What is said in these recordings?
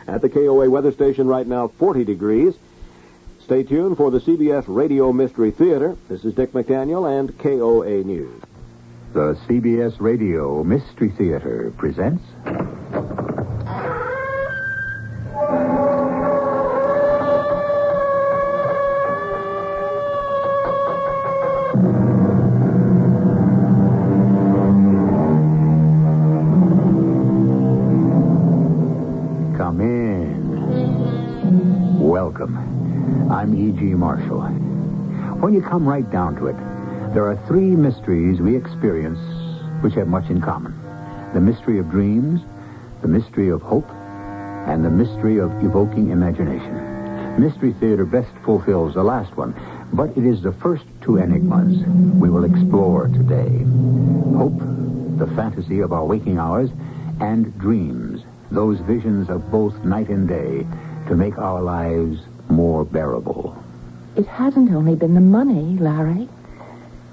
At the KOA weather station right now, 40 degrees. Stay tuned for the CBS Radio Mystery Theater. This is Dick McDaniel and KOA News. The CBS Radio Mystery Theater presents... Come in. Welcome. I'm E.G. Marshall. When you come right down to it, there are three mysteries we experience which have much in common. The mystery of dreams, the mystery of hope, and the mystery of evoking imagination. Mystery Theater best fulfills the last one, but it is the first two enigmas we will explore today. Hope, the fantasy of our waking hours, and dreams, those visions of both night and day to make our lives more bearable. It hasn't only been the money, Larry.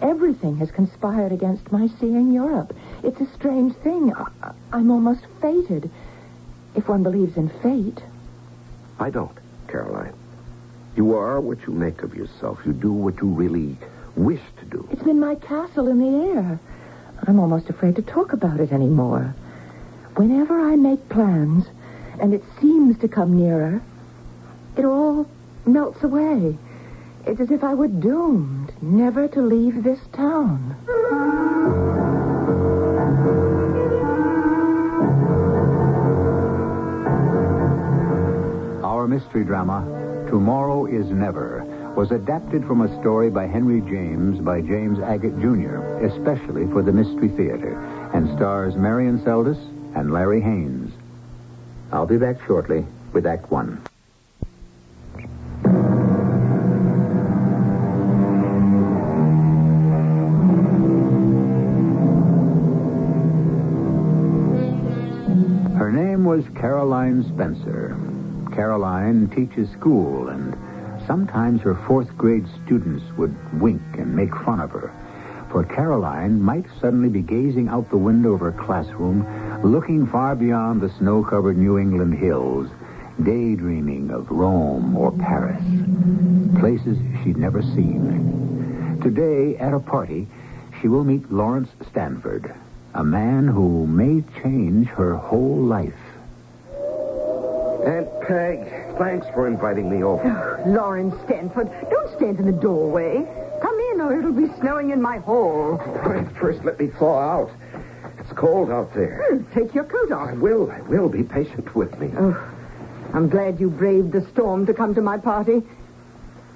Everything has conspired against my seeing Europe. It's a strange thing. I'm almost fated. If one believes in fate. I don't, Caroline. You are what you make of yourself. You do what you really wish to do. It's been my castle in the air. I'm almost afraid to talk about it anymore. Whenever I make plans, and it seems to come nearer, it all melts away. It's as if I were doomed never to leave this town. Our mystery drama, Tomorrow is Never, was adapted from a story by Henry James by James Agate Jr., especially for the Mystery Theater, and stars Marion Seldes and Larry Haynes. I'll be back shortly with Act One. Her name was Caroline Spencer. Caroline teaches school, and sometimes her fourth-grade students would wink and make fun of her. For Caroline might suddenly be gazing out the window of her classroom, looking far beyond the snow-covered New England hills, daydreaming of Rome or Paris, places she'd never seen. Today, at a party, she will meet Lawrence Stanford, a man who may change her whole life. Aunt Peg, thanks for inviting me over. Oh, Lawrence Stanford, don't stand in the doorway. Come in or it'll be snowing in my hall. Wait, first let me thaw out. It's cold out there. Take your coat off. I will. Be patient with me. Oh, I'm glad you braved the storm to come to my party.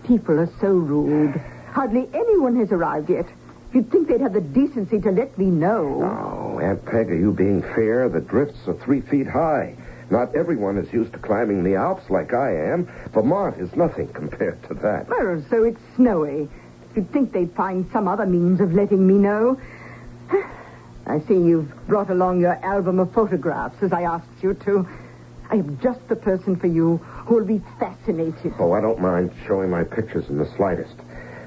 People are so rude. Hardly anyone has arrived yet. You'd think they'd have the decency to let me know. Oh, Aunt Peg, are you being fair? The drifts are 3 feet high. Not everyone is used to climbing the Alps like I am. Vermont is nothing compared to that. Well, so it's snowy. You'd think they'd find some other means of letting me know. I see you've brought along your album of photographs, as I asked you to. I am just the person for you who will be fascinated. Oh, I don't mind showing my pictures in the slightest.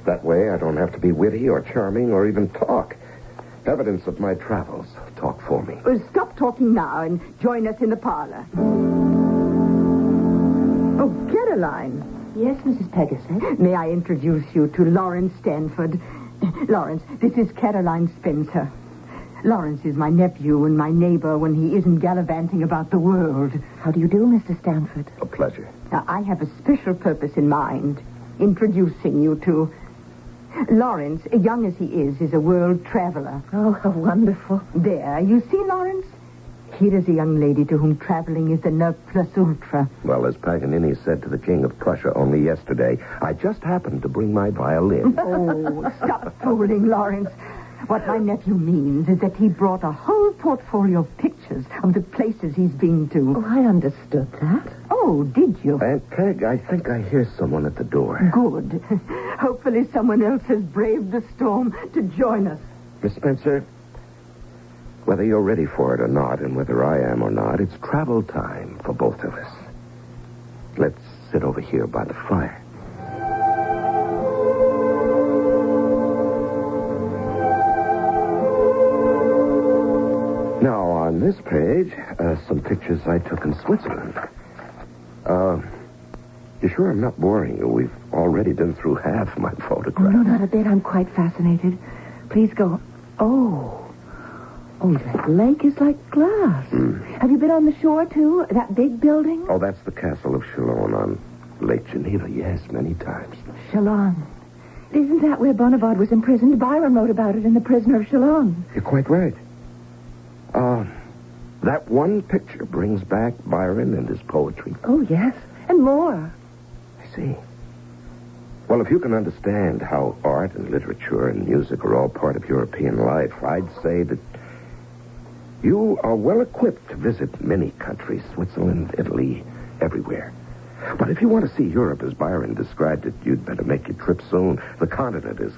That way I don't have to be witty or charming or even talk. Evidence of my travels talk for me. Well, stop talking now and join us in the parlor. Oh, Caroline. Yes, Mrs. Pegasus. May I introduce you to Lawrence Stanford? Lawrence, this is Caroline Spencer. Lawrence is my nephew and my neighbor when he isn't gallivanting about the world. How do you do, Mr. Stanford? A pleasure. Now, I have a special purpose in mind, introducing you to... Lawrence, young as he is a world traveler. Oh, how wonderful. There, you see, Lawrence? Here is a young lady to whom traveling is the ne plus ultra. Well, as Paganini said to the King of Prussia only yesterday, I just happened to bring my violin. Oh, stop fooling, Lawrence. What my nephew means is that he brought a whole portfolio of pictures of the places he's been to. Oh, I understood that. Oh, did you? Aunt Peg, I think I hear someone at the door. Good. Hopefully someone else has braved the storm to join us. Miss Spencer, whether you're ready for it or not, and whether I am or not, it's travel time for both of us. Let's sit over here by the fire. Now, on this page, some pictures I took in Switzerland. You sure I'm not boring you? We've already been through half my photographs. No, not a bit. I'm quite fascinated. Please go. Oh, that lake is like glass. Have you been on the shore, too? That big building? Oh, that's the castle of Chalon on Lake Geneva. Yes, many times. Chalon. Isn't that where Bonaparte was imprisoned? Byron wrote about it in The Prisoner of Chalon. You're quite right. That one picture brings back Byron and his poetry. Oh, yes. And more. I see. Well, if you can understand how art and literature and music are all part of European life, I'd say that you are well equipped to visit many countries, Switzerland, Italy, everywhere. But if you want to see Europe as Byron described it, you'd better make your trip soon. The continent is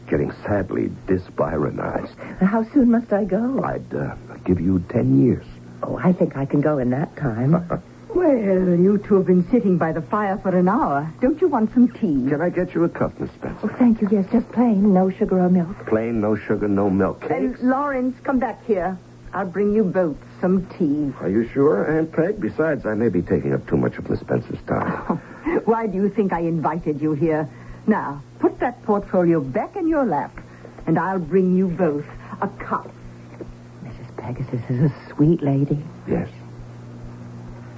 getting sadly dis-Byronized. How soon must I go? I'd give you 10 years. Oh, I think I can go in that time. Well, you two have been sitting by the fire for an hour. Don't you want some tea? Can I get you a cup, Miss Spencer? Oh, thank you. Yes, just plain. No sugar or milk. Plain, no sugar, no milk. Cakes? Lawrence, come back here. I'll bring you both some tea. Are you sure, Aunt Peg? Besides, I may be taking up too much of Miss Spencer's time. Why do you think I invited you here? Now, put that portfolio back in your lap, and I'll bring you both a cup. Mrs. Pegasus is a sweet lady. Yes.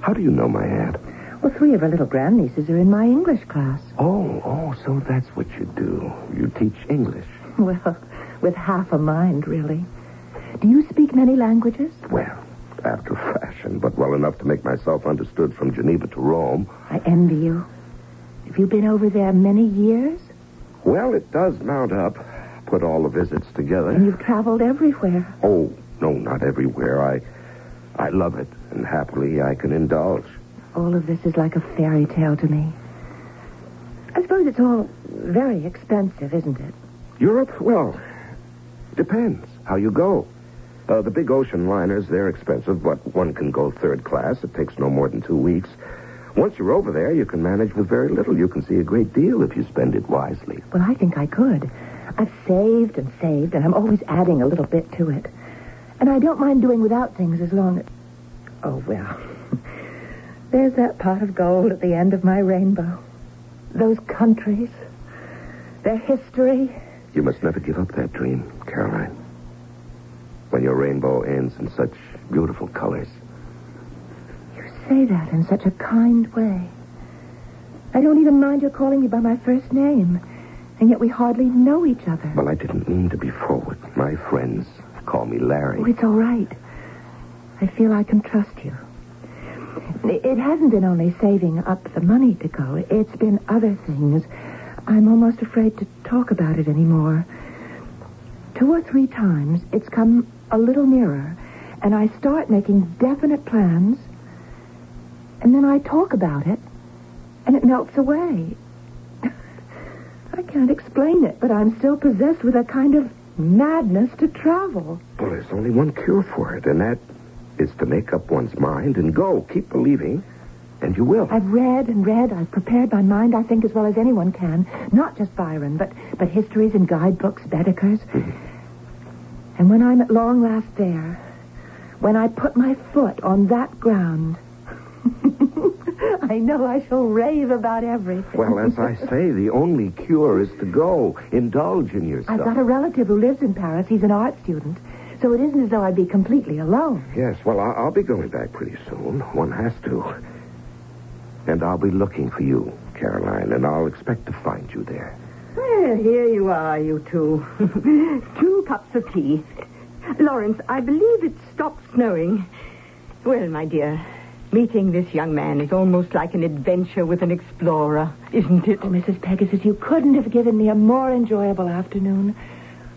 How do you know my aunt? Well, 3 of her little grandnieces are in my English class. Oh, so that's what you do. You teach English. Well, with half a mind, really. Do you speak many languages? Well, after fashion, but well enough to make myself understood from Geneva to Rome. I envy you. Have you been over there many years? Well, it does mount up. Put all the visits together. And you've traveled everywhere. Oh, no, not everywhere. I love it, and happily I can indulge. All of this is like a fairy tale to me. I suppose it's all very expensive, isn't it? Europe? Well, depends how you go. The big ocean liners, they're expensive, but one can go third class. It takes no more than 2 weeks. Once you're over there, you can manage with very little. You can see a great deal if you spend it wisely. Well, I think I could. I've saved, and I'm always adding a little bit to it. And I don't mind doing without things as long as... Oh, well. There's that pot of gold at the end of my rainbow. Those countries. Their history. You must never give up that dream, Caroline. When your rainbow ends in such beautiful colors. You say that in such a kind way. I don't even mind your calling me by my first name. And yet we hardly know each other. Well, I didn't mean to be forward. My friends call me Larry. Oh, it's all right. I feel I can trust you. It hasn't been only saving up the money to go. It's been other things. I'm almost afraid to talk about it anymore. 2 or 3 times, it's come a little nearer, and I start making definite plans, and then I talk about it, and it melts away. I can't explain it, but I'm still possessed with a kind of madness to travel. Well, there's only one cure for it, and that is to make up one's mind and go. Keep believing, and you will. I've read and read. I've prepared my mind, I think, as well as anyone can. Not just Byron, but histories and guidebooks, Baedeker's. Mm-hmm. And when I'm at long last there, when I put my foot on that ground, I know I shall rave about everything. Well, as I say, the only cure is to go. Indulge in yourself. I've got a relative who lives in Paris. He's an art student. So it isn't as though I'd be completely alone. Yes, well, I'll be going back pretty soon. One has to. And I'll be looking for you, Caroline, and I'll expect to find you there. Well, here you are, you two. 2 cups of tea. Lawrence, I believe it stopped snowing. Well, my dear, meeting this young man is almost like an adventure with an explorer, isn't it? Oh, Mrs. Pegasus, you couldn't have given me a more enjoyable afternoon.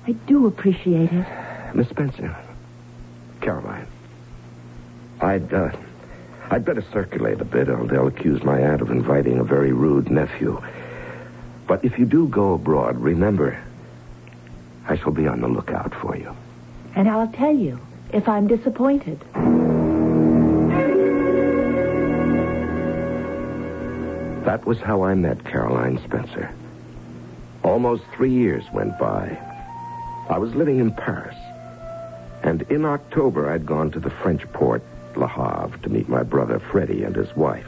I do appreciate it. Miss Spencer, Caroline, I'd better circulate a bit, or they'll accuse my aunt of inviting a very rude nephew. But if you do go abroad, remember, I shall be on the lookout for you. And I'll tell you if I'm disappointed. That was how I met Caroline Spencer. Almost 3 years went by. I was living in Paris. And in October, I'd gone to the French port, Le Havre, to meet my brother Freddie and his wife.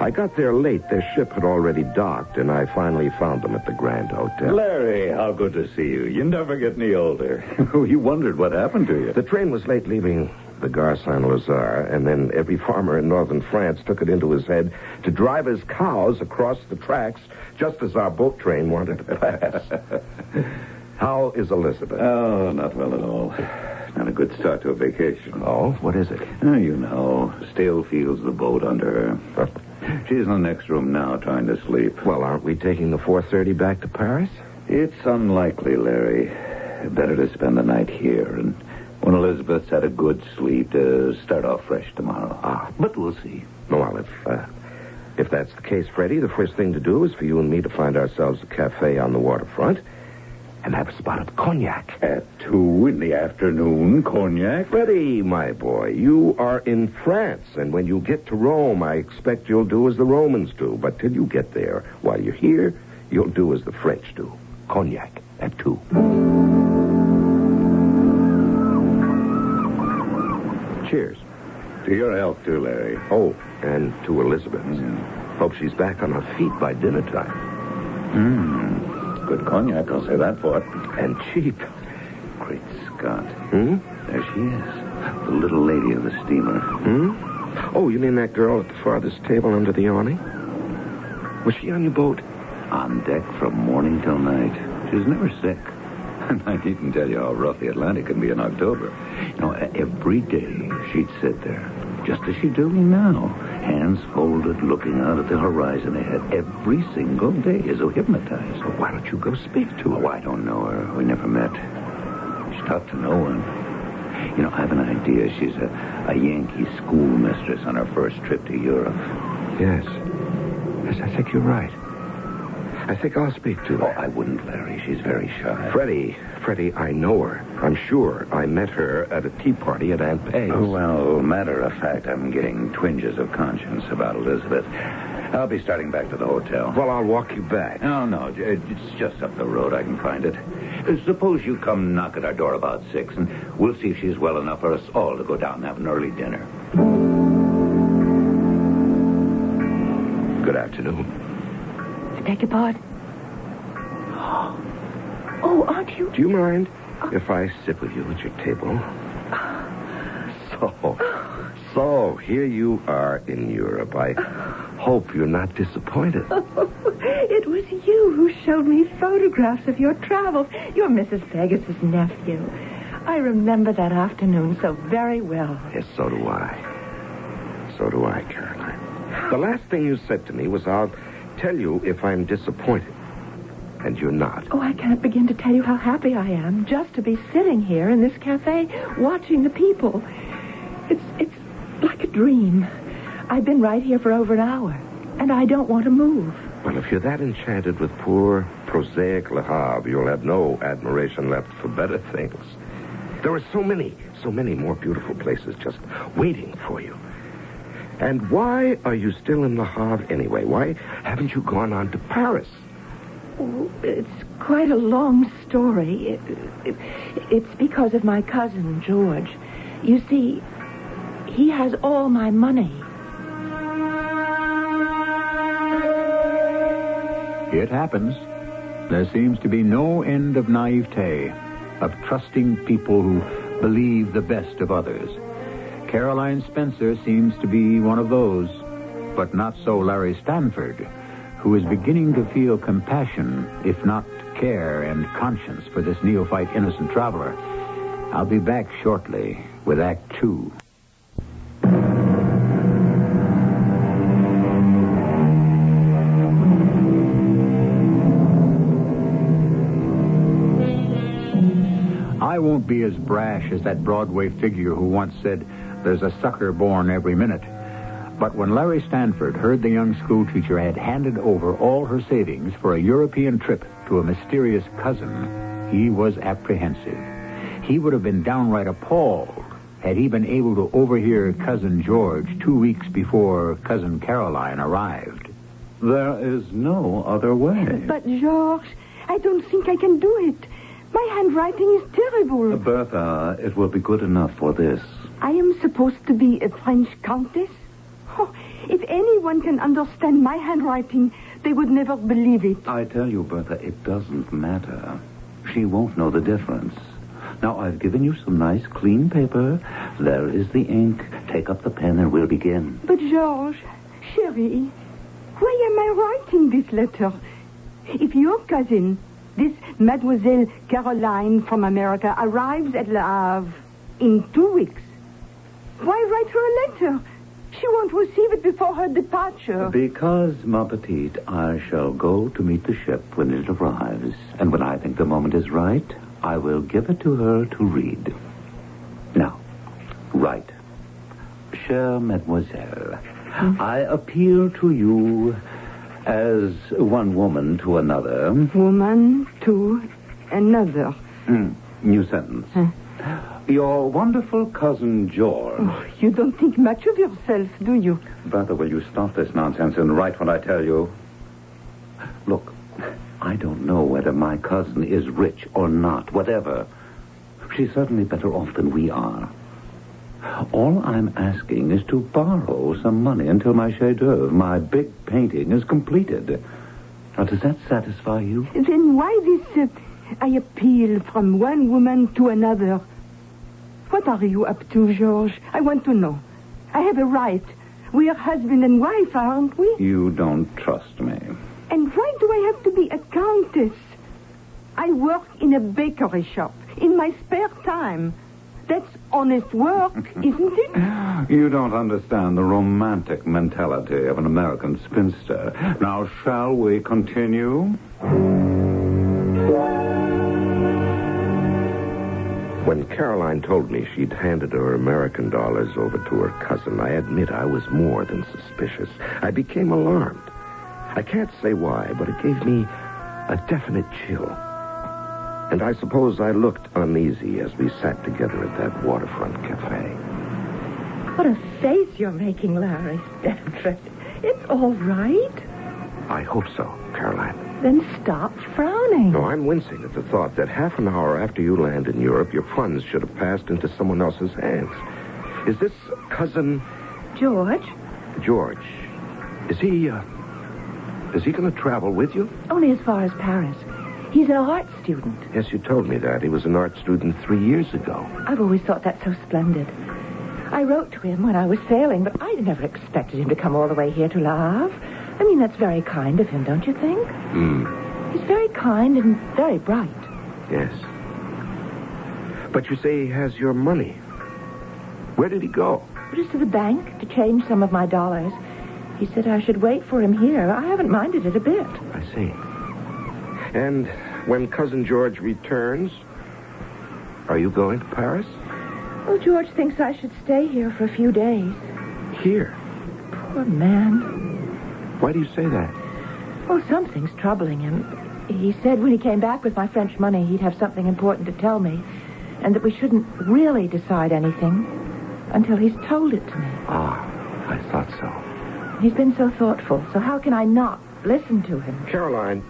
I got there late. Their ship had already docked, and I finally found them at the Grand Hotel. Larry, how good to see you. You never get any older. You wondered what happened to you. The train was late leaving the Gare Saint-Lazare, and then every farmer in northern France took it into his head to drive his cows across the tracks just as our boat train wanted to pass. How is Elizabeth? Oh, not well at all. Not a good start to a vacation. Oh, what is it? Oh, you know, still feels the boat under her. She's in the next room now, trying to sleep. Well, aren't we taking the 4:30 back to Paris? It's unlikely, Larry. Better to spend the night here, and when Elizabeth's had a good sleep, to start off fresh tomorrow. But we'll see. Well, if that's the case, Freddie, the first thing to do is for you and me to find ourselves a cafe on the waterfront and have a spot of cognac. At 2 in the afternoon, cognac? Freddie, my boy, you are in France, and when you get to Rome, I expect you'll do as the Romans do. But till you get there, while you're here, you'll do as the French do. Cognac at 2. Cheers. To your health, too, Larry. Oh, and to Elizabeth's. Hope she's back on her feet by dinner time. Good cognac, I'll say that for it. And cheap. Great Scott. There she is. The little lady of the steamer. Oh, you mean that girl at the farthest table under the awning? Was she on your boat? On deck from morning till night. She was never sick. And I needn't tell you how rough the Atlantic can be in October. You know, every day she'd sit there, just as she's doing now, hands folded, looking out at the horizon ahead, every single day, as though hypnotized. Well, why don't you go speak to her? Oh, I don't know her. We never met. She's talked to no one. You know, I have an idea. She's a Yankee schoolmistress on her first trip to Europe. Yes. Yes, I think you're right. I think I'll speak to her. Oh, I wouldn't, Larry. She's very shy. Freddie, I know her. I'm sure I met her at a tea party at Aunt Peg's. Oh, well, matter of fact, I'm getting twinges of conscience about Elizabeth. I'll be starting back to the hotel. Well, I'll walk you back. No, it's just up the road. I can find it. Suppose you come knock at our door about 6, and we'll see if she's well enough for us all to go down and have an early dinner. Good afternoon. Beg your pardon? Oh, aren't you? Do you mind if I sit with you at your table? So, here you are in Europe. I hope you're not disappointed. It was you who showed me photographs of your travels. You're Mrs. Pegasus' nephew. I remember that afternoon so very well. Yes, so do I. So do I, Caroline. The last thing you said to me was, I'll tell you if I'm disappointed. And you're not. Oh, I can't begin to tell you how happy I am just to be sitting here in this cafe watching the people. It's like a dream. I've been right here for over an hour, and I don't want to move. Well, if you're that enchanted with poor, prosaic Le Havre, you'll have no admiration left for better things. There are so many more beautiful places just waiting for you. And why are you still in Le Havre anyway? Why haven't you gone on to Paris? Oh, it's quite a long story. It's because of my cousin, George. You see, he has all my money. It happens. There seems to be no end of naivete, of trusting people who believe the best of others. Caroline Spencer seems to be one of those, but not so Larry Stanford, who is beginning to feel compassion, if not care and conscience, for this neophyte innocent traveler. I'll be back shortly with Act 2. I won't be as brash as that Broadway figure who once said, "There's a sucker born every minute." But when Larry Stanford heard the young schoolteacher had handed over all her savings for a European trip to a mysterious cousin, he was apprehensive. He would have been downright appalled had he been able to overhear Cousin George 2 weeks before Cousin Caroline arrived. There is no other way. But, George, I don't think I can do it. My handwriting is terrible. Bertha, it will be good enough for this. I am supposed to be a French countess? Oh, if anyone can understand my handwriting, they would never believe it. I tell you, Bertha, it doesn't matter. She won't know the difference. Now, I've given you some nice, clean paper. There is the ink. Take up the pen and we'll begin. But, George, chérie, why am I writing this letter? If your cousin, this Mademoiselle Caroline from America, arrives at Le Havre in 2 weeks, why write her a letter? She won't receive it before her departure. Because, ma petite, I shall go to meet the ship when it arrives. And when I think the moment is right, I will give it to her to read. Now, write. Chère mademoiselle, I appeal to you as one woman to another. Woman to another. New sentence. Your wonderful cousin George. Oh, you don't think much of yourself, do you? Brother, will you stop this nonsense and write what I tell you? Look, I don't know whether my cousin is rich or not, whatever. She's certainly better off than we are. All I'm asking is to borrow some money until my chef-d'oeuvre, my big painting, is completed. Now, does that satisfy you? Then why this, I appeal from one woman to another? What are you up to, George? I want to know. I have a right. We are husband and wife, aren't we? You don't trust me. And why do I have to be a countess? I work in a bakery shop in my spare time. That's honest work, isn't it? You don't understand the romantic mentality of an American spinster. Now, shall we continue? When Caroline told me she'd handed her American dollars over to her cousin, I admit I was more than suspicious. I became alarmed. I can't say why, but it gave me a definite chill. And I suppose I looked uneasy as we sat together at that waterfront cafe. What a face you're making, Larry Stanford. It's all right. I hope so, Caroline. Then stop frowning. No, I'm wincing at the thought that half an hour after you land in Europe, your funds should have passed into someone else's hands. Is this cousin... George? George. Is he going to travel with you? Only as far as Paris. He's an art student. Yes, you told me that. He was an art student 3 years ago. I've always thought that so splendid. I wrote to him when I was sailing, but I never expected him to come all the way here to Le Havre. I mean, that's very kind of him, don't you think? He's very kind and very bright. Yes. But you say he has your money. Where did he go? Just to the bank to change some of my dollars. He said I should wait for him here. I haven't minded it a bit. I see. And when Cousin George returns, are you going to Paris? Well, George thinks I should stay here for a few days. Here? Poor man. Why do you say that? Oh, something's troubling him. He said when he came back with my French money, he'd have something important to tell me, and that we shouldn't really decide anything until he's told it to me. Ah, I thought so. He's been so thoughtful, so how can I not listen to him? Caroline,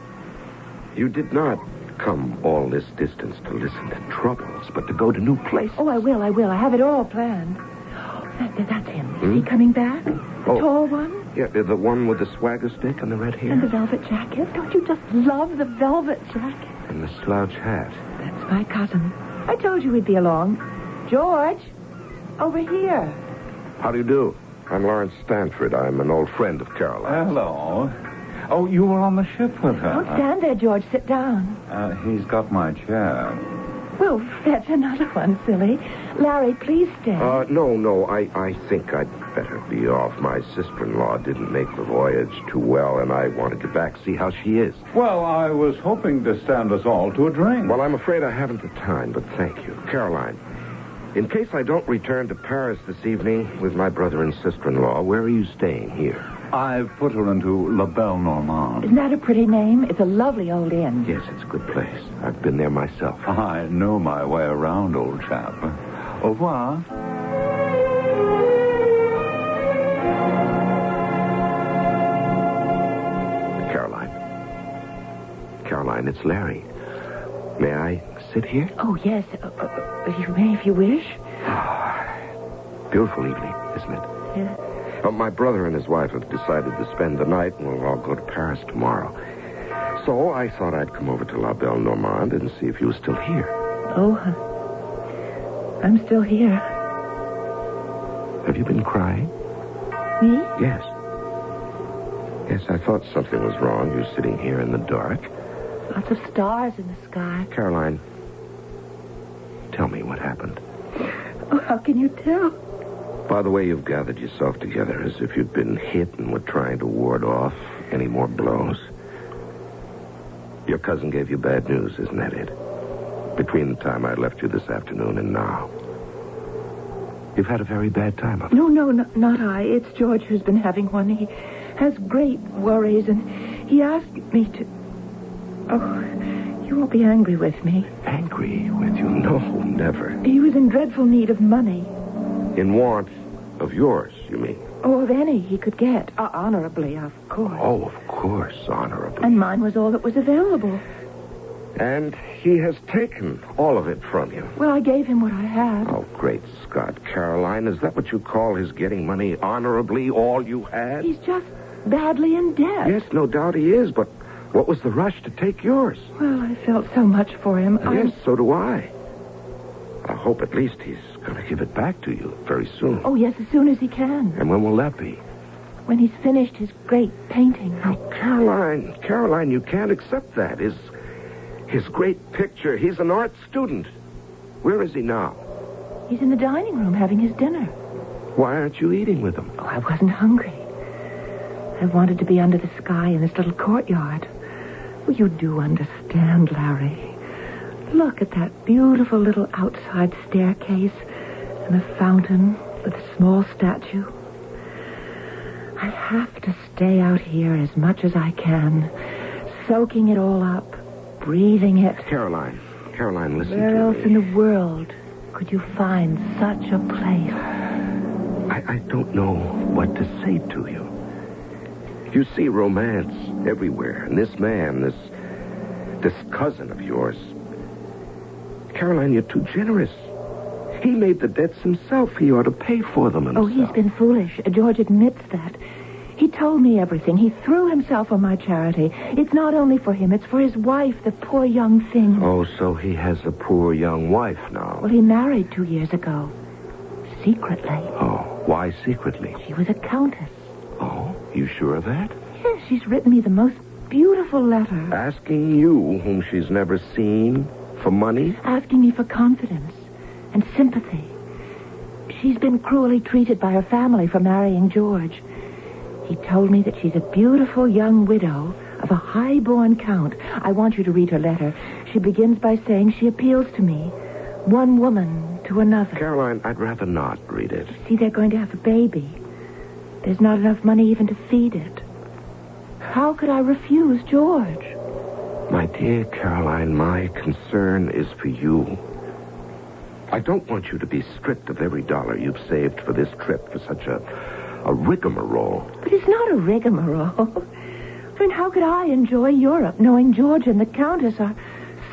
you did not come all this distance to listen to troubles, but to go to new places. Oh, I will. I have it all planned. That's him. Is he coming back? The tall one? Yeah, the one with the swagger stick and the red hair. And the velvet jacket. Don't you just love the velvet jacket? And the slouch hat. That's my cousin. I told you we'd be along. George, over here. How do you do? I'm Lawrence Stanford. I'm an old friend of Caroline. Hello. Oh, you were on the ship with her. Don't stand there, George. Sit down. He's got my chair. Well, fetch another one, silly. Larry, please stay. No. I think I'd better be off. My sister-in-law didn't make the voyage too well, and I want to get back, see how she is. Well, I was hoping to stand us all to a drink. Well, I'm afraid I haven't the time, but thank you. Caroline, in case I don't return to Paris this evening with my brother and sister-in-law, where are you staying here? I've put her into La Belle Normande. Isn't that a pretty name? It's a lovely old inn. Yes, it's a good place. I've been there myself. I know my way around, old chap. Au revoir. Caroline, it's Larry. May I sit here? Oh, yes. You may if you wish. Beautiful evening, isn't it? Yeah. My brother and his wife have decided to spend the night, and we'll all go to Paris tomorrow. So I thought I'd come over to La Belle Normande and see if you were still here. Oh, I'm still here. Have you been crying? Me? Yes. Yes, I thought something was wrong. You're sitting here in the dark. Lots of stars in the sky. Caroline, tell me what happened. Oh, how can you tell? By the way, you've gathered yourself together as if you'd been hit and were trying to ward off any more blows. Your cousin gave you bad news, isn't that it? Between the time I left you this afternoon and now. You've had a very bad time of it. No, not I. It's George who's been having one. He has great worries, and he asked me to... Oh, you won't be angry with me. Angry with you? No, never. He was in dreadful need of money. In want of yours, you mean? Oh, of any he could get. Honorably, of course. Oh, of course, honorably. And mine was all that was available. And he has taken all of it from you. Well, I gave him what I had. Oh, great Scott, Caroline. Is that what you call his getting money honorably, all you had? He's just badly in debt. Yes, no doubt he is, but what was the rush to take yours? Well, I felt so much for him. Yes, so do I. I hope at least he's going to give it back to you very soon. Oh, yes, as soon as he can. And when will that be? When he's finished his great painting. Oh, Caroline, you can't accept that. His great picture. He's an art student. Where is he now? He's in the dining room having his dinner. Why aren't you eating with him? Oh, I wasn't hungry. I wanted to be under the sky in this little courtyard. Well, you do understand, Larry. Look at that beautiful little outside staircase and a fountain with a small statue. I have to stay out here as much as I can, soaking it all up, breathing it. Caroline, listen Where to else me. in the world could you find such a place? I don't know what to say to you. You see romance everywhere, and this man, this cousin of yours... Caroline, you're too generous. He made the debts himself. He ought to pay for them himself. Oh, he's been foolish. George admits that. He told me everything. He threw himself on my charity. It's not only for him, it's for his wife, the poor young thing. Oh, so he has a poor young wife now. Well, he married 2 years ago. Secretly. Oh, why secretly? She was a countess. Oh, you sure of that? Yes, she's written me the most beautiful letter. Asking you, whom she's never seen, for money? Asking me for confidence and sympathy. She's been cruelly treated by her family for marrying George. He told me that she's a beautiful young widow of a high-born count. I want you to read her letter. She begins by saying she appeals to me, one woman to another. Caroline, I'd rather not read it. See, they're going to have a baby. There's not enough money even to feed it. How could I refuse George? My dear Caroline, my concern is for you. I don't want you to be stripped of every dollar you've saved for this trip for such a rigmarole. But it's not a rigmarole. I mean, how could I enjoy Europe knowing George and the Countess are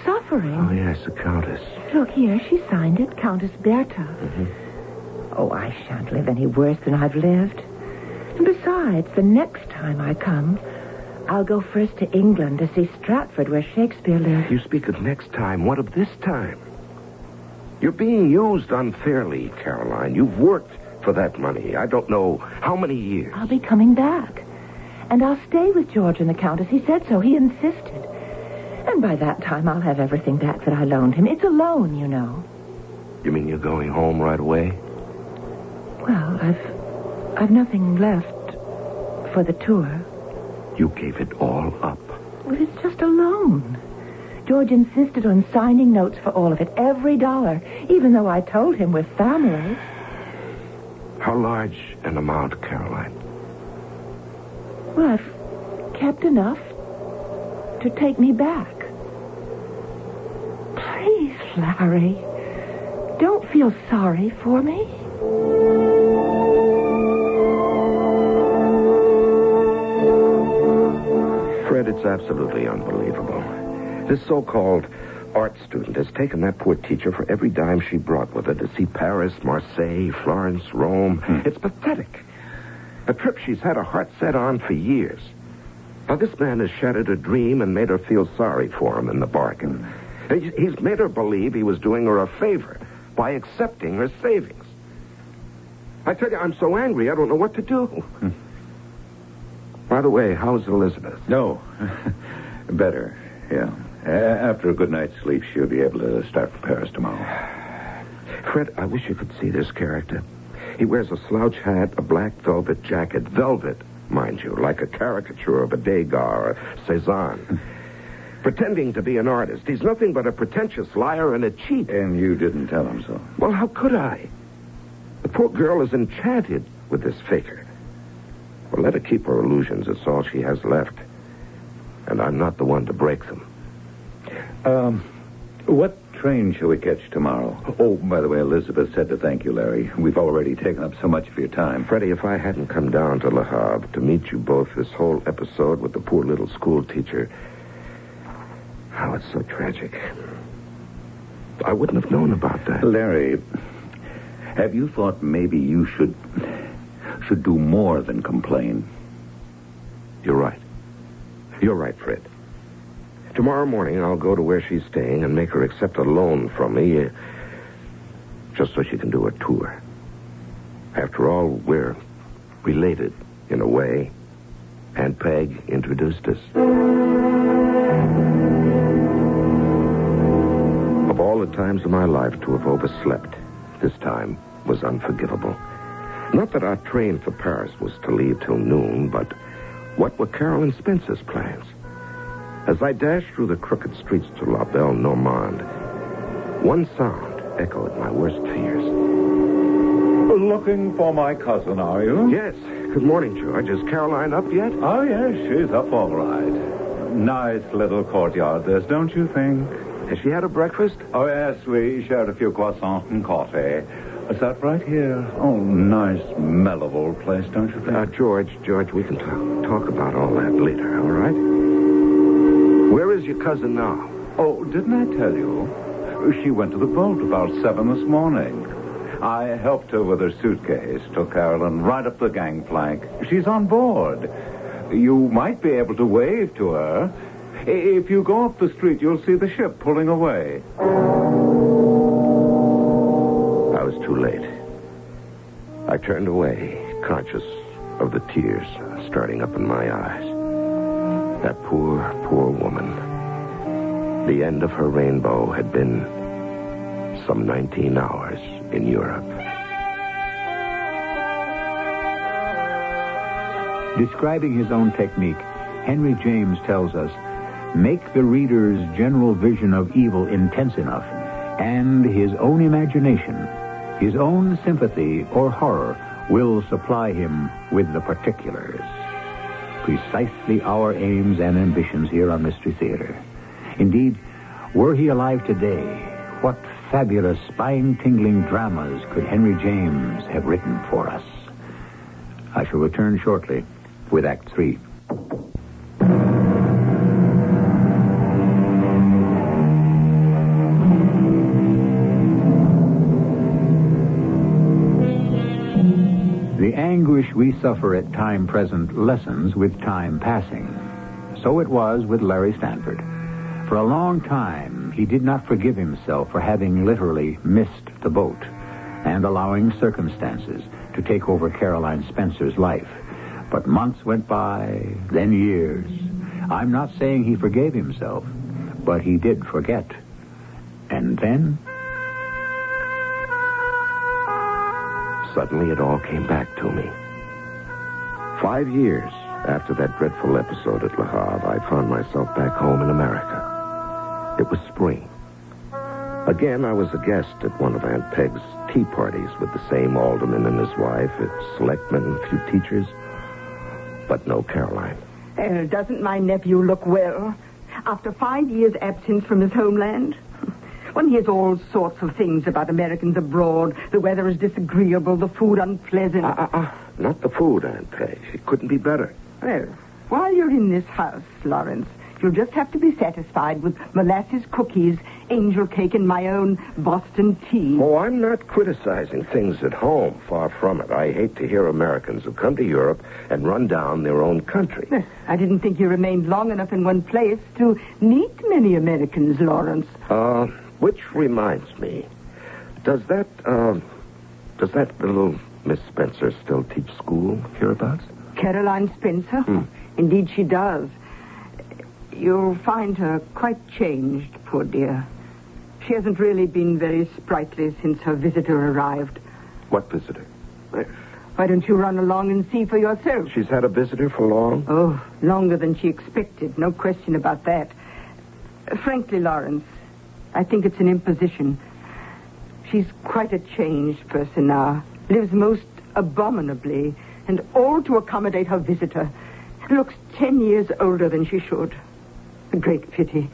suffering? Oh, yes, the Countess. Look here, she signed it, Countess Bertha. Mm-hmm. Oh, I shan't live any worse than I've lived. And besides, the next time I come, I'll go first to England to see Stratford, where Shakespeare lived. You speak of next time. What of this time? You're being used unfairly, Caroline. You've worked for that money. I don't know how many years. I'll be coming back. And I'll stay with George and the Countess. He said so. He insisted. And by that time, I'll have everything back that I loaned him. It's a loan, you know. You mean you're going home right away? Well, I've nothing left for the tour. You gave it all up. Well, it's just a loan. George insisted on signing notes for all of it, every dollar, even though I told him we're family. How large an amount, Caroline? Well, I've kept enough to take me back. Please, Larry, don't feel sorry for me. Fred, it's absolutely unbelievable. This so-called art student has taken that poor teacher for every dime she brought with her to see Paris, Marseille, Florence, Rome. It's pathetic. A trip she's had her heart set on for years. Now, this man has shattered her dream and made her feel sorry for him in the bargain. He's made her believe he was doing her a favor by accepting her savings. I tell you, I'm so angry, I don't know what to do. By the way, how's Elizabeth? No. Better, yeah. After a good night's sleep, she'll be able to start for Paris tomorrow. Fred, I wish you could see this character. He wears a slouch hat, a black velvet jacket. Velvet, mind you, like a caricature of a Degas or Cézanne. Pretending to be an artist. He's nothing but a pretentious liar and a cheat. And you didn't tell him so. Well, how could I? The poor girl is enchanted with this faker. Well, let her keep her illusions. It's all she has left. And I'm not the one to break them. What train shall we catch tomorrow? Oh, by the way, Elizabeth said to thank you, Larry. We've already taken up so much of your time. Freddie, if I hadn't come down to Le Havre to meet you both, this whole episode with the poor little school teacher... Oh, it's so tragic. I wouldn't have known about that. Larry, have you thought maybe you should do more than complain? You're right. You're right, Fred. Tomorrow morning, I'll go to where she's staying and make her accept a loan from me, just so she can do her tour. After all, we're related, in a way. Aunt Peg introduced us. Of all the times of my life to have overslept, this time was unforgivable. Not that our train for Paris was to leave till noon, but what were Carolyn Spencer's plans? As I dashed through the crooked streets to La Belle Normande, one sound echoed my worst fears. Looking for my cousin, are you? Yes. Good morning, George. Is Caroline up yet? Oh, yes, she's up all right. Nice little courtyard this, don't you think? Has she had a breakfast? Oh, yes, we shared a few croissants and coffee. I sat right here. Oh, nice, mellow old place, don't you think? George, we can talk about all that later, all right? Where is your cousin now? Oh, didn't I tell you? She went to the boat about 7 this morning. I helped her with her suitcase, took Carolyn right up the gangplank. She's on board. You might be able to wave to her. If you go up the street, you'll see the ship pulling away. I was too late. I turned away, conscious of the tears starting up in my eyes. That poor, poor woman. The end of her rainbow had been some 19 hours in Europe. Describing his own technique, Henry James tells us, make the reader's general vision of evil intense enough, and his own imagination, his own sympathy or horror will supply him with the particulars. Precisely our aims and ambitions here on Mystery Theater. Indeed, were he alive today, what fabulous, spine-tingling dramas could Henry James have written for us? I shall return shortly with Act 3. The anguish we suffer at time present lessens with time passing. So it was with Larry Stanford. For a long time, he did not forgive himself for having literally missed the boat and allowing circumstances to take over Caroline Spencer's life. But months went by, then years. I'm not saying he forgave himself, but he did forget. And then... Suddenly, it all came back to me. 5 years after that dreadful episode at Le Havre, I found myself back home in America. It was spring. Again, I was a guest at one of Aunt Peg's tea parties with the same alderman and his wife, a selectman, a few teachers, but no Caroline. Doesn't my nephew look well? After 5 years' absence from his homeland? One hears all sorts of things about Americans abroad. The weather is disagreeable, the food unpleasant. Not the food, Aunt Peg. It couldn't be better. Well, while you're in this house, Lawrence, You'll just have to be satisfied with molasses cookies, angel cake, and my own Boston tea. Oh, I'm not criticizing things at home. Far from it. I hate to hear Americans who come to Europe and run down their own country. I didn't think you remained long enough in one place to meet many Americans, Lawrence. Which reminds me, does that little Miss Spencer still teach school hereabouts? Caroline Spencer? Indeed she does. You'll find her quite changed, poor dear. She hasn't really been very sprightly since her visitor arrived. What visitor? Why don't you run along and see for yourself? She's had a visitor for long? Oh, longer than she expected. No question about that. Frankly, Lawrence, I think it's an imposition. She's quite a changed person now. Lives most abominably, and all to accommodate her visitor. Looks 10 years older than she should. A great pity.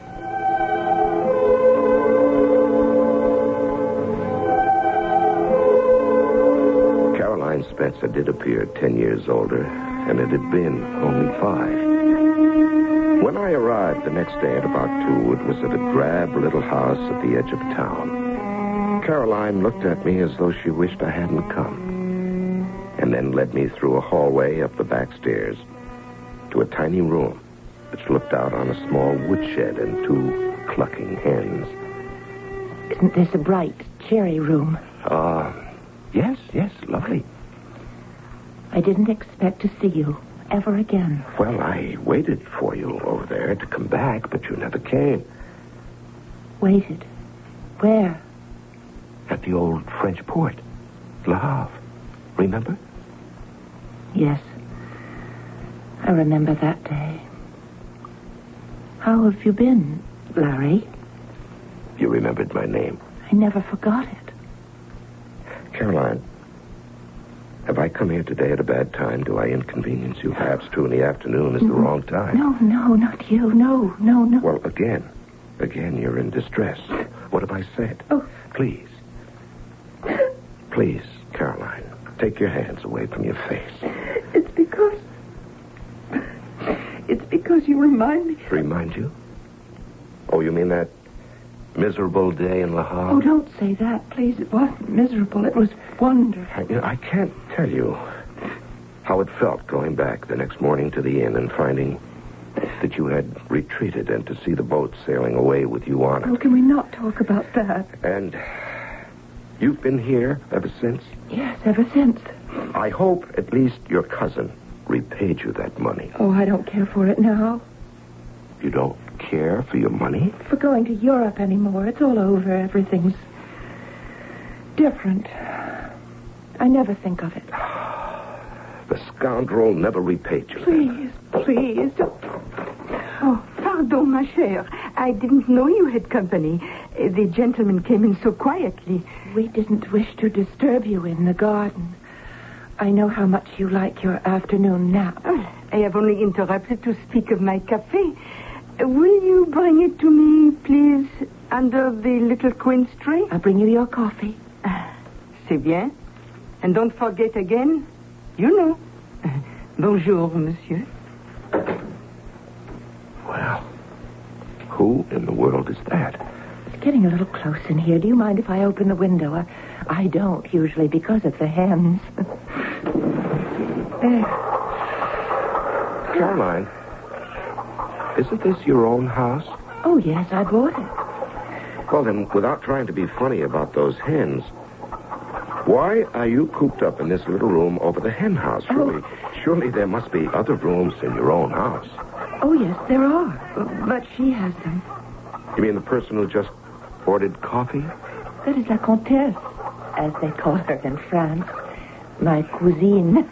Caroline Spencer did appear 10 years older, and it had been only 5. When I arrived the next day at about 2, it was at a drab little house at the edge of town. Caroline looked at me as though she wished I hadn't come, and then led me through a hallway up the back stairs to a tiny room which looked out on a small woodshed and 2 clucking hens. Isn't this a bright, cheery room? Yes, lovely. I didn't expect to see you ever again. Well, I waited for you over there to come back, but you never came. Waited? Where? At the old French port, Le Havre. Remember? Yes. I remember that day. How have you been, Larry? You remembered my name. I never forgot it. Caroline, have I come here today at a bad time? Do I inconvenience you? Perhaps 2 in the afternoon is the wrong time. No, not you. No. Well, again, you're in distress. What have I said? Oh. Please, Caroline, take your hands away from your face. It's because you remind me. Remind you? Oh, you mean that miserable day in Le Havre? Oh, don't say that, please. It wasn't miserable. It was wonderful. I can't tell you how it felt going back the next morning to the inn and finding that you had retreated and to see the boat sailing away with you on it. Oh, can we not talk about that? And you've been here ever since? Yes, ever since. I hope at least your cousin repaid you that money. Oh, I don't care for it now. You don't care for your money? For going to Europe anymore. It's all over. Everything's different. I never think of it. The scoundrel never repaid you. Please. Oh, pardon, ma chère. I didn't know you had company. The gentleman came in so quietly. We didn't wish to disturb you in the garden. I know how much you like your afternoon nap. I have only interrupted to speak of my café. Will you bring it to me, please, under the little quince tree? I'll bring you your coffee. C'est bien. And don't forget again, you know. Bonjour, monsieur. Well, who in the world is that? It's getting a little close in here. Do you mind if I open the window? I don't usually because of the hens. There. Caroline, isn't this your own house? Oh, yes, I bought it. Well, then, without trying to be funny about those hens, why are you cooped up in this little room over the hen house? Surely there must be other rooms in your own house. Oh, yes, there are. But she has them. You mean the person who just ordered coffee? That is la comtesse, as they call her in France. My cousine.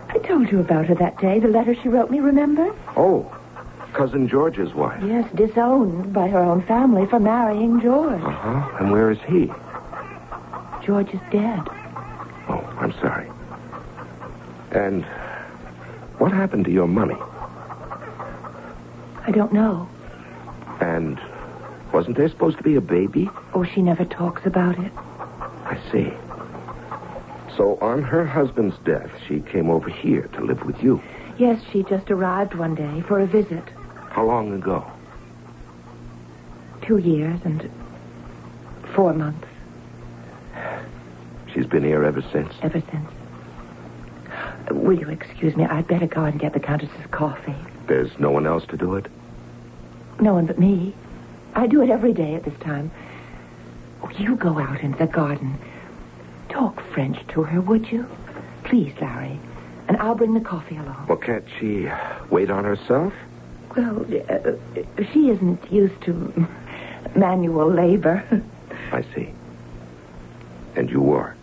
I told you about her that day, the letter she wrote me, remember? Oh, Cousin George's wife. Yes, disowned by her own family for marrying George. Uh-huh. And where is he? George is dead. Oh, I'm sorry. And what happened to your money? I don't know. And wasn't there supposed to be a baby? Oh, she never talks about it. I see. So on her husband's death, she came over here to live with you. Yes, she just arrived one day for a visit. How long ago? 2 years and 4 months. She's been here ever since? Ever since. Will you excuse me? I'd better go and get the Countess's coffee. There's no one else to do it? No one but me. I do it every day at this time. Oh, you go out into the garden. Talk French to her, would you? Please, Larry. And I'll bring the coffee along. Well, can't she wait on herself? Well, she isn't used to manual labor. I see. And you were.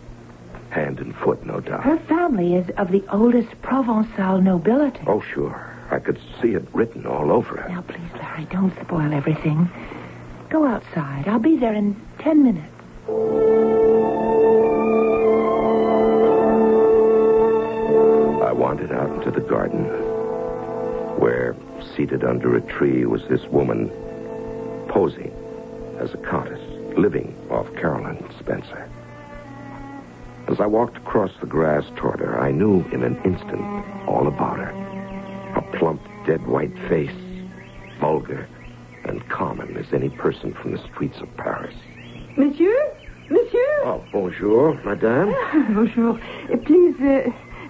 Hand and foot, no doubt. Her family is of the oldest Provençal nobility. Oh, sure. I could see it written all over it. Now, please, Larry, don't spoil everything. Go outside. I'll be there in 10 minutes. I wandered out into the garden, where, seated under a tree, was this woman posing as a countess, living off Caroline Spencer. As I walked across the grass toward her, I knew in an instant all about her. A plump, dead white face, vulgar and common as any person from the streets of Paris. Monsieur? Oh, bonjour, madame. Bonjour. Please,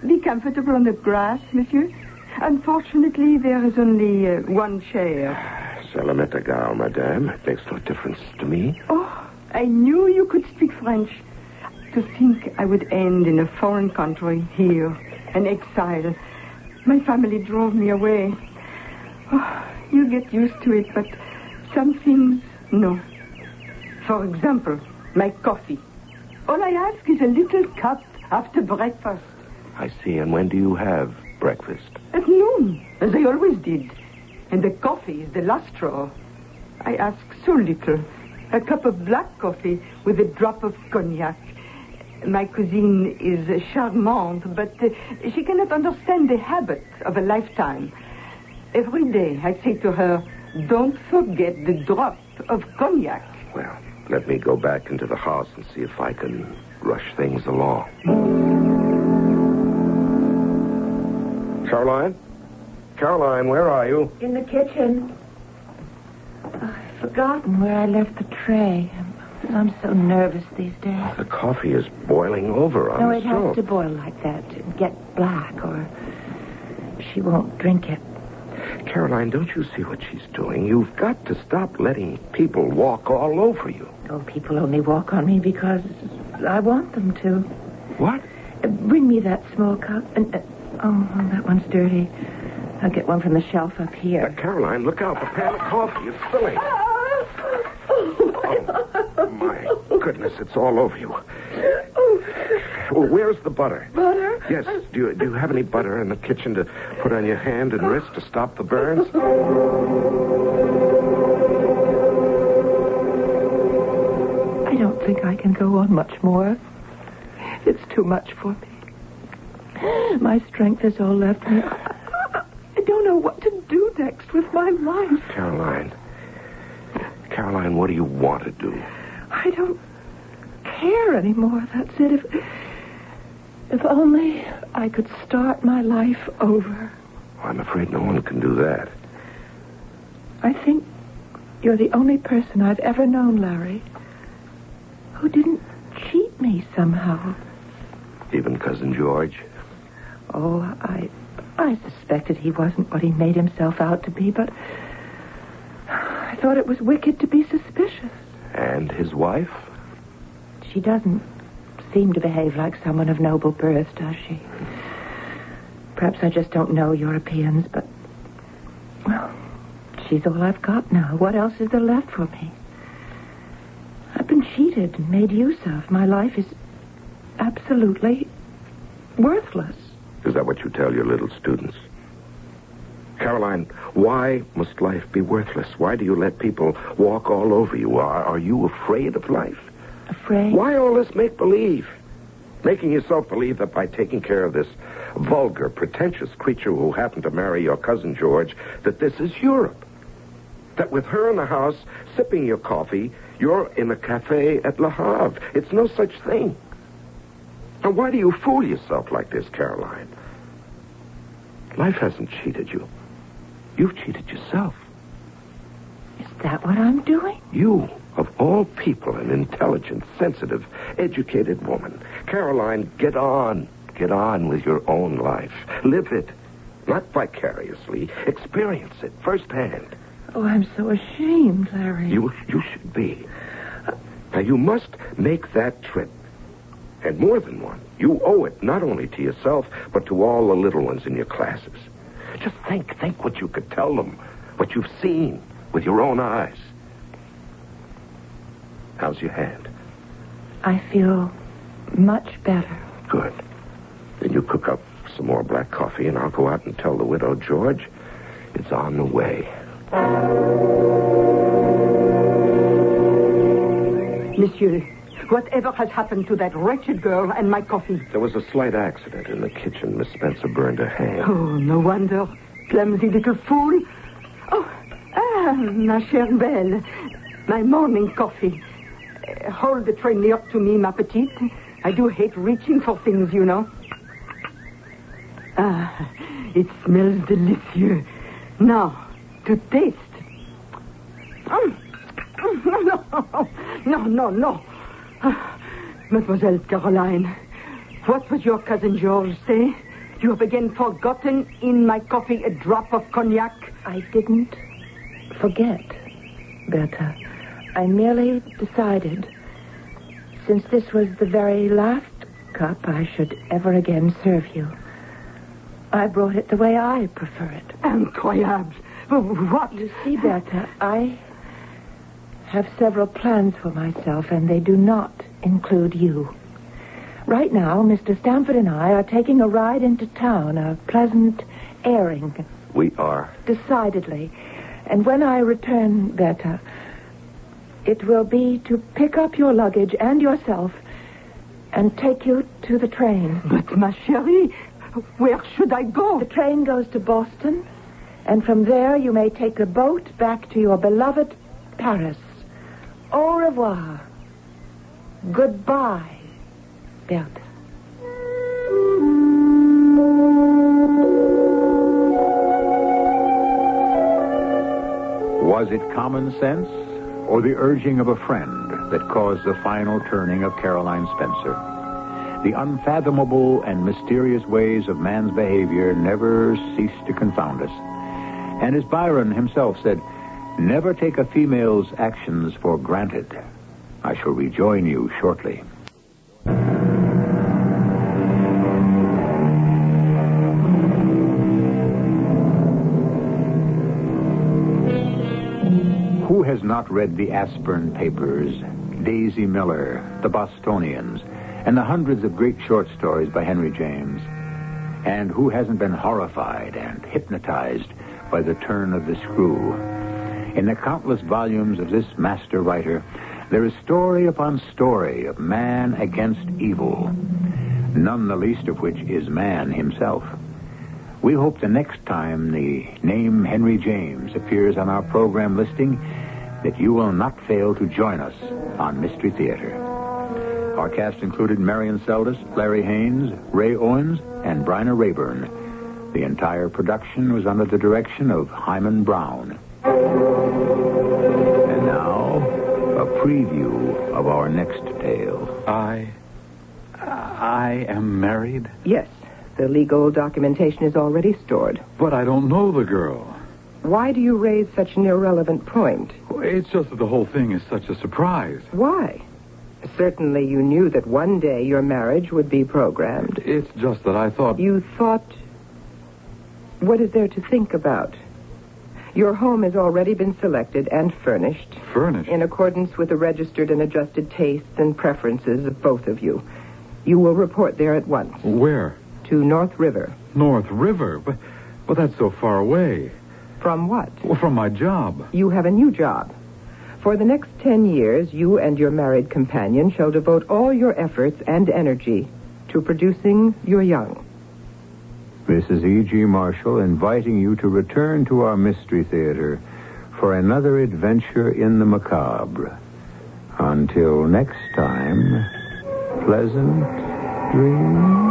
be comfortable on the grass, monsieur. Unfortunately, there is only one chair. Ça m'est égal, madame. It makes no difference to me. Oh, I knew you could speak French. To think I would end in a foreign country, here, an exile. My family drove me away. Oh, you get used to it, but some things, no. For example, my coffee. All I ask is a little cup after breakfast. I see. And when do you have breakfast? At noon, as I always did. And the coffee is the last straw. I ask so little. A cup of black coffee with a drop of cognac. My cousine is charmante, but she cannot understand the habit of a lifetime. Every day I say to her, don't forget the drop of cognac. Well, let me go back into the house and see if I can rush things along. Caroline? Caroline, where are you? In the kitchen. I've forgotten where I left the tray. I'm so nervous these days. The coffee is boiling over on No, the it stove. has to boil like that to get black, or she won't drink it. Caroline, don't you see what she's doing? You've got to stop letting people walk all over you. Oh, people only walk on me because I want them to. What? Bring me that small cup. And, oh, that one's dirty. I'll get one from the shelf up here. Caroline, look out. The pan of coffee is spilling. Oh, my goodness, it's all over you. Well, where's the butter? Butter? Yes. Do you have any butter in the kitchen to put on your hand and wrist to stop the burns? I don't think I can go on much more. It's too much for me. My strength has all left me. I don't know what to do next with my life. Caroline, what do you want to do? I don't care anymore. That's it. If only I could start my life over. I'm afraid no one can do that. I think you're the only person I've ever known, Larry, who didn't cheat me somehow. Even Cousin George? Oh, I suspected he wasn't what he made himself out to be, but I thought it was wicked to be suspicious. And his wife? She doesn't seem to behave like someone of noble birth, does she? Perhaps I just don't know Europeans, but, well, she's all I've got now. What else is there left for me? I've been cheated and made use of. My life is absolutely worthless. Is that what you tell your little students? Caroline, why must life be worthless? Why do you let people walk all over you? Are you afraid of life? Afraid? Why all this make-believe? Making yourself believe that by taking care of this vulgar, pretentious creature who happened to marry your cousin George, that this is Europe. That with her in the house, sipping your coffee, you're in a cafe at Le Havre. It's no such thing. Now, why do you fool yourself like this, Caroline? Life hasn't cheated you. You've cheated yourself. that what I'm doing? You, of all people, an intelligent, sensitive, educated woman. Caroline, get on. Get on with your own life. Live it. Not vicariously. Experience it firsthand. Oh, I'm so ashamed, Larry. You should be. Now, you must make that trip. And more than one. You owe it not only to yourself, but to all the little ones in your classes. Just think what you could tell them. What you've seen with your own eyes. How's your hand? I feel much better. Good. Then you cook up some more black coffee, and I'll go out and tell the widow George it's on the way. Monsieur, whatever has happened to that wretched girl and my coffee? There was a slight accident in the kitchen. Miss Spencer burned her hand. Oh, no wonder. Clumsy little fool. Ma chère belle. My morning coffee. Hold the tray near to me, ma petite. I do hate reaching for things, you know. Ah, it smells delicious. Now, to taste. No. Mademoiselle Caroline, what would your cousin George say? You have again forgotten in my coffee a drop of cognac. I didn't forget, Bertha. I merely decided, since this was the very last cup I should ever again serve you, I brought it the way I prefer it. Incroyable. What? You see, Bertha, I have several plans for myself, and they do not include you. Right now, Mr. Stamford and I are taking a ride into town, a pleasant airing. We are. Decidedly. And when I return, Bertha, it will be to pick up your luggage and yourself and take you to the train. But, ma chérie, where should I go? The train goes to Boston, and from there you may take a boat back to your beloved Paris. Au revoir. Goodbye, Bertha. Was it common sense or the urging of a friend that caused the final turning of Caroline Spencer? The unfathomable and mysterious ways of man's behavior never cease to confound us. And as Byron himself said, never take a female's actions for granted. I shall rejoin you shortly. Who has not read the Aspern Papers, Daisy Miller, The Bostonians, and the hundreds of great short stories by Henry James? And who hasn't been horrified and hypnotized by the turn of the screw? In the countless volumes of this master writer, there is story upon story of man against evil, none the least of which is man himself. We hope the next time the name Henry James appears on our program listing that you will not fail to join us on Mystery Theater. Our cast included Marion Seldes, Larry Haynes, Ray Owens, and Bryna Rayburn. The entire production was under the direction of Hyman Brown. And now, a preview of our next tale. I am married, Yes, the legal documentation is already stored. but I don't know the girl. Why do you raise such an irrelevant point? It's just that the whole thing is such a surprise. Why? Certainly you knew that one day your marriage would be programmed. It's just that I thought... You thought... What is there to think about? Your home has already been selected and furnished. Furnished? In accordance with the registered and adjusted tastes and preferences of both of you. You will report there at once. Where? To North River. North River? But that's so far away. From what? Well, from my job. You have a new job. For the next 10 years, you and your married companion shall devote all your efforts and energy to producing your young. This is E.G. Marshall inviting you to return to our Mystery Theater for another adventure in the macabre. Until next time, pleasant dreams.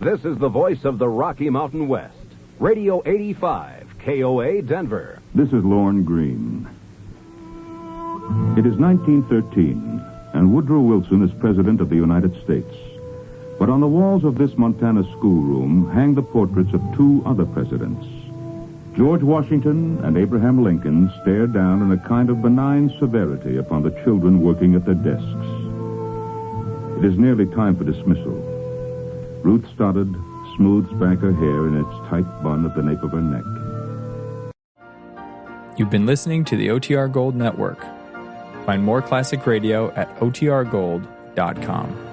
This is the voice of the Rocky Mountain West. Radio 85, KOA, Denver. This is Lorne Green. It is 1913, and Woodrow Wilson is President of the United States. But on the walls of this Montana schoolroom hang the portraits of two other presidents. George Washington and Abraham Lincoln stare down in a kind of benign severity upon the children working at their desks. It is nearly time for dismissal. Ruth Stoddard smooths back her hair in its tight bun at the nape of her neck. You've been listening to the OTR Gold Network. Find more classic radio at otrgold.com.